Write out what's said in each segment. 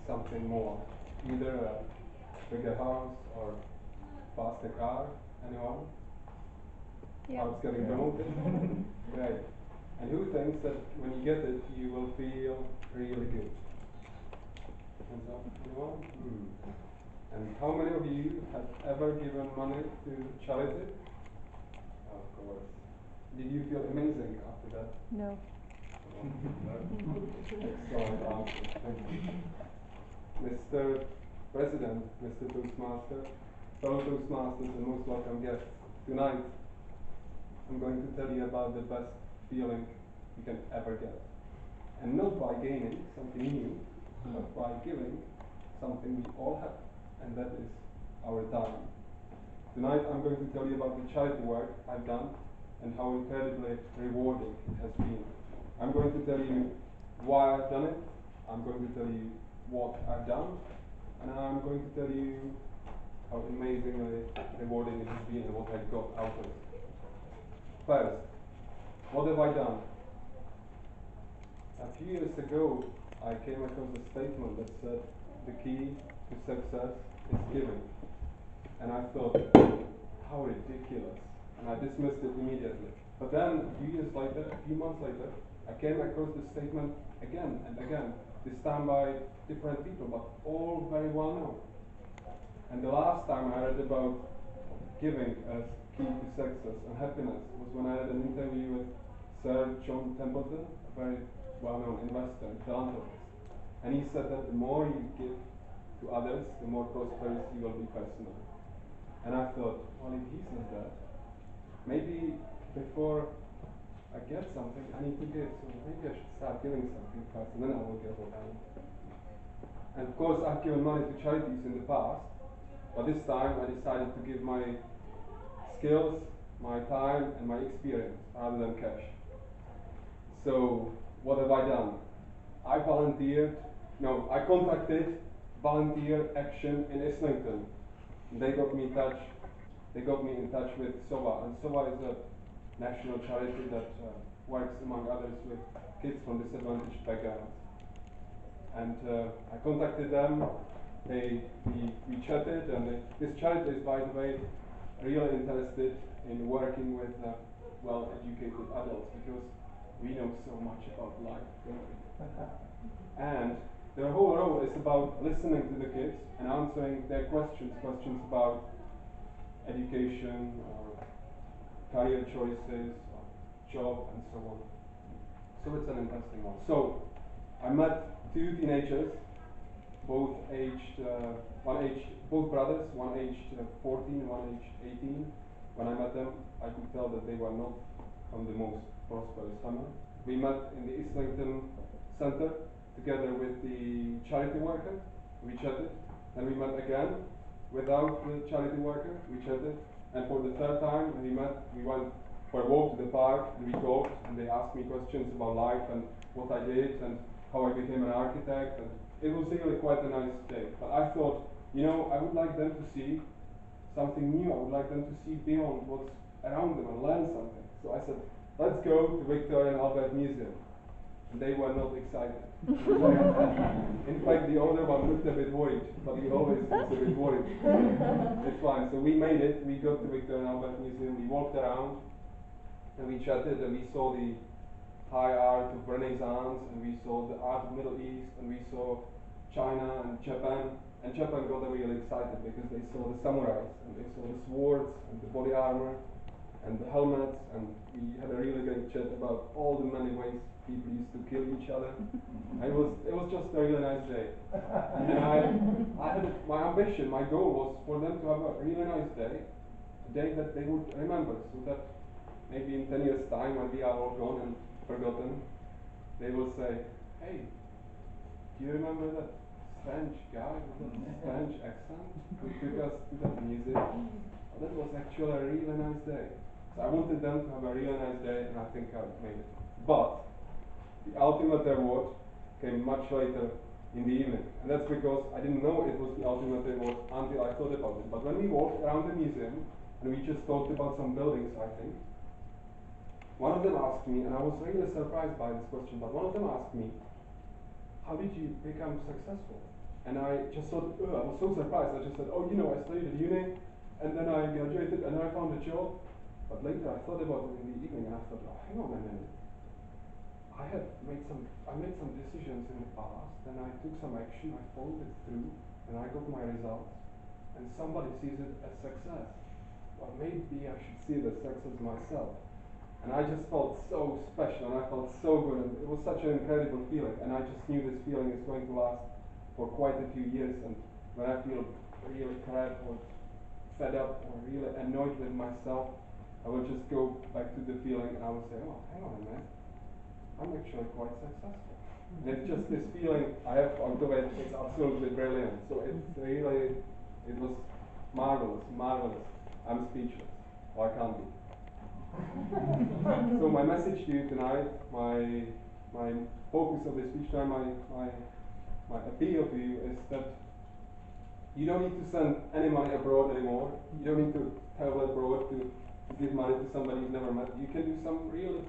something more. Either a bigger house or faster car. Anyone? Yeah. How it's getting promoted? Right. And who thinks that when you get it, you will feel really good? Hands up, anyone? And how many of you have ever given money to charity? Of course. Did you feel amazing after that? No. Excellent answer. Thank you. Mr. President, Mr. Toastmaster, fellow Toastmasters and most welcome guests, tonight I'm going to tell you about the best feeling you can ever get. And not by gaining something new, but by giving something we all have, and that is our time. Tonight I'm going to tell you about the charity work I've done and how incredibly rewarding it has been. I'm going to tell you why I've done it, I'm going to tell you what I've done, and I'm going to tell you how amazingly rewarding it has been and what I got out of it. First, what have I done? A few years ago, I came across a statement that said the key to success is giving. And I thought, how ridiculous. And I dismissed it immediately. But then, a few years later, a few months later, I came across the statement again and again, this time by different people, but all very well known. And the last time I read about giving as key to success and happiness was when I read an interview with Sir John Templeton, a very well-known investor and philanthropist. And he said that the more you give to others, the more prosperous you will be personally. And I thought, well, if he says that, maybe before I get something, I need to give. So maybe I should start giving something first, and then I will get what I want. And of course, I've given money to charities in the past, but this time I decided to give my skills, my time, and my experience rather than cash. So what have I done? I contacted Volunteer Action in Islington. They got me in touch with SOVA, and SOVA is a national charity that works among others with kids from disadvantaged backgrounds. And I contacted them, we chatted, and this charity is, by the way, really interested in working with well-educated adults, because we know so much about life, don't we? And their whole role is about listening to the kids and answering their questions about education or career choices or job and so on. So it's an interesting one. So I met two teenagers, both brothers, one aged 14, one aged 18. When I met them, I could tell that they were not from the most prosperous family. We met in the Islington Center together with the charity worker. We chatted, and we met again without the charity worker. We chatted, and for the third time when we met, we went for a walk to the park, and we talked, and they asked me questions about life and what I did and how I became an architect, and it was really quite a nice day. But I thought, I would like them to see something new. I would like them to see beyond what's around them and learn something. So I said, let's go to Victoria and Albert Museum. And they were not excited. In fact, the older one looked a bit worried, but he always looks a bit worried. It's fine. So we made it. We got to Victoria and Albert Museum. We walked around, and we chatted, and we saw the high art of Renaissance, and we saw the art of Middle East, and we saw China and Japan. And Japan got really excited because they saw the samurais, and they saw the swords, and the body armor, and the helmets, and we had a really great chat about all the many ways people used to kill each other. And it was just a really nice day. And I had my ambition, my goal was for them to have a really nice day, a day that they would remember, so that maybe in 10 years' time, when we are all gone and forgotten, they will say, hey, do you remember that French guy with that French accent who took us to that museum? Well, that was actually a really nice day. So I wanted them to have a really nice day, and I think I made it. But the ultimate reward came much later in the evening. And that's because I didn't know it was the ultimate reward until I thought about it. But when we walked around the museum, and we just talked about some buildings, I think, one of them asked me, and I was really surprised by this question, but one of them asked me, how did you become successful? And I just thought, I was so surprised. I just said, oh, I studied at uni, and then I graduated, and I found a job. But later I thought about it in the evening, and I thought, oh, hang on a minute. I made some decisions in the past, and I took some action, I followed it through, and I got my results. And somebody sees it as success. Well, maybe I should see it as success myself. And I just felt so special, and I felt so good, and it was such an incredible feeling, and I just knew this feeling is going to last for quite a few years, and when I feel really crap or fed up or really annoyed with myself, I will just go back to the feeling, and I will say, oh, hang on a minute, I'm actually quite successful. And it's just this feeling I have onto it, it's absolutely brilliant, so it was marvelous. I'm speechless, or I can't be. So my message to you tonight, my focus of this speech time, my appeal to you is that you don't need to send any money abroad anymore. You don't need to travel abroad to give money to somebody you've never met. You can do some really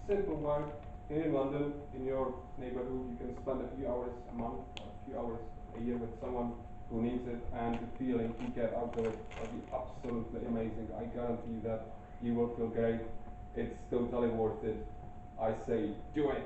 simple work here in London, in your neighborhood. You can spend a few hours a month, or a few hours a year with someone who needs it, and the feeling you get out of it will be absolutely amazing. I guarantee you that. You will feel great. It's totally worth it. I say, do it.